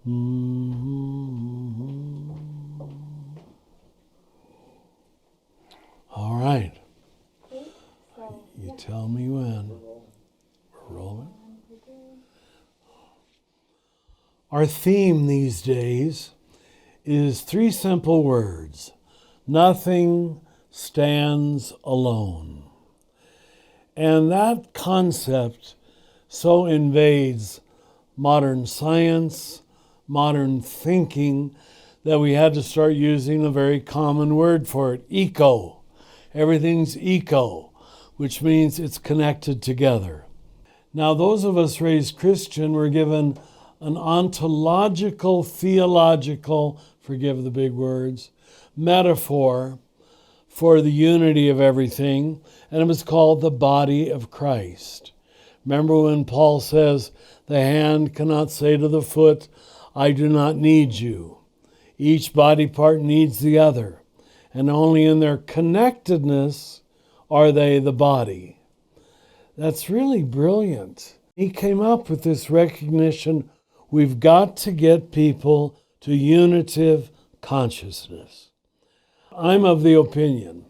All right. You tell me when. We're rolling. Our theme these days is 3 simple words. Nothing stands alone. And that concept so invades modern science, modern thinking, that we had to start using a very common word for it, eco. Everything's eco, which means it's connected together. Now, those of us raised Christian were given an ontological, theological, forgive the big words, metaphor for the unity of everything, and it was called the body of Christ. Remember when Paul says, the hand cannot say to the foot, I do not need you. Each body part needs the other, and only in their connectedness are they the body. That's really brilliant. He came up with this recognition, we've got to get people to unitive consciousness. I'm of the opinion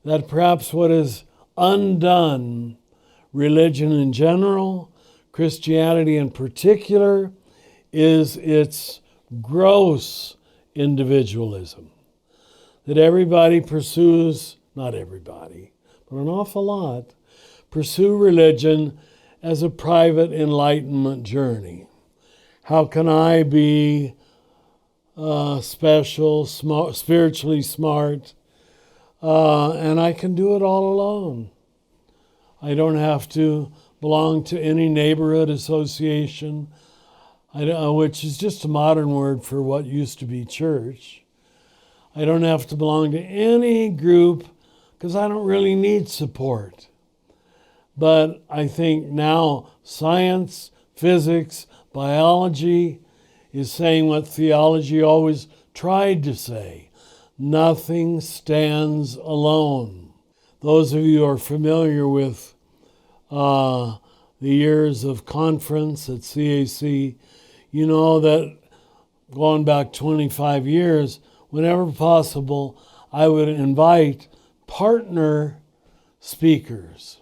that perhaps what has undone religion in general, Christianity in particular, is its gross individualism. That everybody pursues, not everybody, but an awful lot, pursue religion as a private enlightenment journey. How can I be special, spiritually smart, and I can do it all alone? I don't have to belong to any neighborhood association, which is just a modern word for what used to be church. I don't have to belong to any group because I don't really need support. But I think now science, physics, biology is saying what theology always tried to say. Nothing stands alone. Those of you who are familiar with the years of conference at CAC, you know that going back 25 years, whenever possible, I would invite partner speakers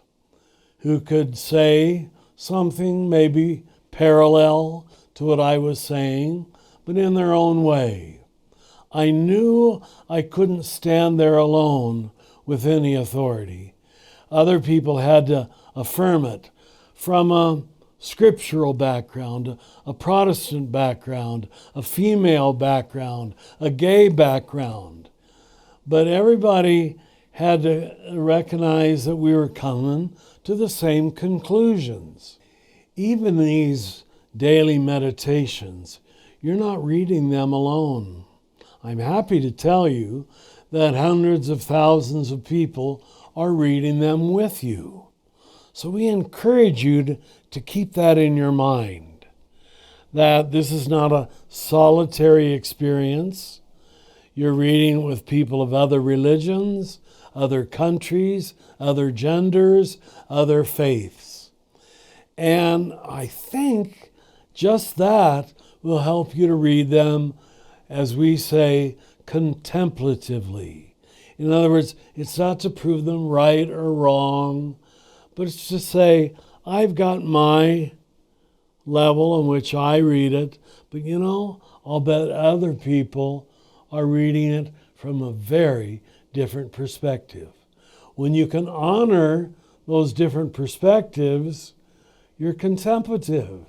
who could say something maybe parallel to what I was saying, but in their own way. I knew I couldn't stand there alone with any authority. Other people had to affirm it from a scriptural background, a Protestant background, a female background, a gay background. But everybody had to recognize that we were coming to the same conclusions. Even these daily meditations, you're not reading them alone. I'm happy to tell you that hundreds of thousands of people are reading them with you. So we encourage you to keep that in your mind, that this is not a solitary experience. You're reading with people of other religions, other countries, other genders, other faiths. And I think just that will help you to read them, as we say, contemplatively. In other words, it's not to prove them right or wrong, but it's to say, I've got my level in which I read it, but I'll bet other people are reading it from a very different perspective. When you can honor those different perspectives, you're contemplative.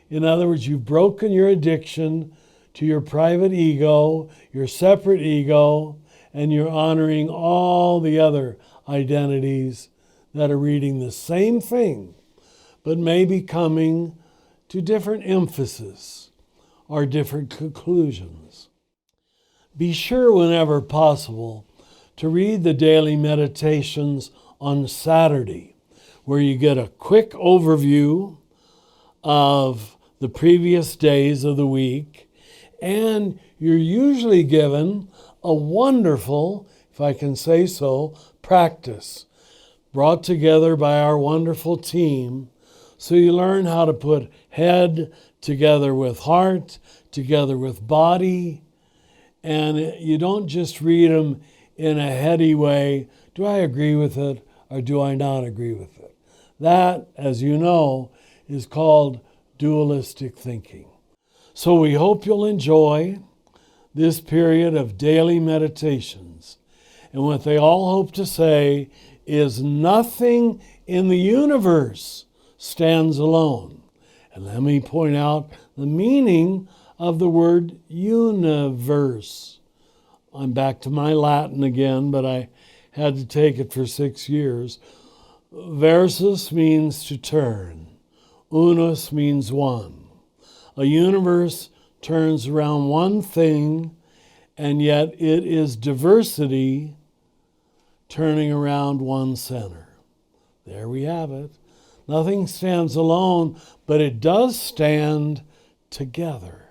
In other words, you've broken your addiction to your private ego, your separate ego, and you're honoring all the other identities that are reading the same thing, but maybe coming to different emphasis or different conclusions. Be sure whenever possible to read the daily meditations on Saturday, where you get a quick overview of the previous days of the week, and you're usually given a wonderful, if I can say so, practice brought together by our wonderful team. So you learn how to put head together with heart, together with body, and you don't just read them in a heady way. Do I agree with it or do I not agree with it? That, as you know, is called dualistic thinking. So we hope you'll enjoy this period of daily meditations. And what they all hope to say is nothing in the universe stands alone. And let me point out the meaning of the word universe. I'm back to my Latin again, but I had to take it for 6 years. Versus means to turn. Unus means one. A universe turns around one thing, and yet it is diversity turning around one center. There we have it. Nothing stands alone, but it does stand together.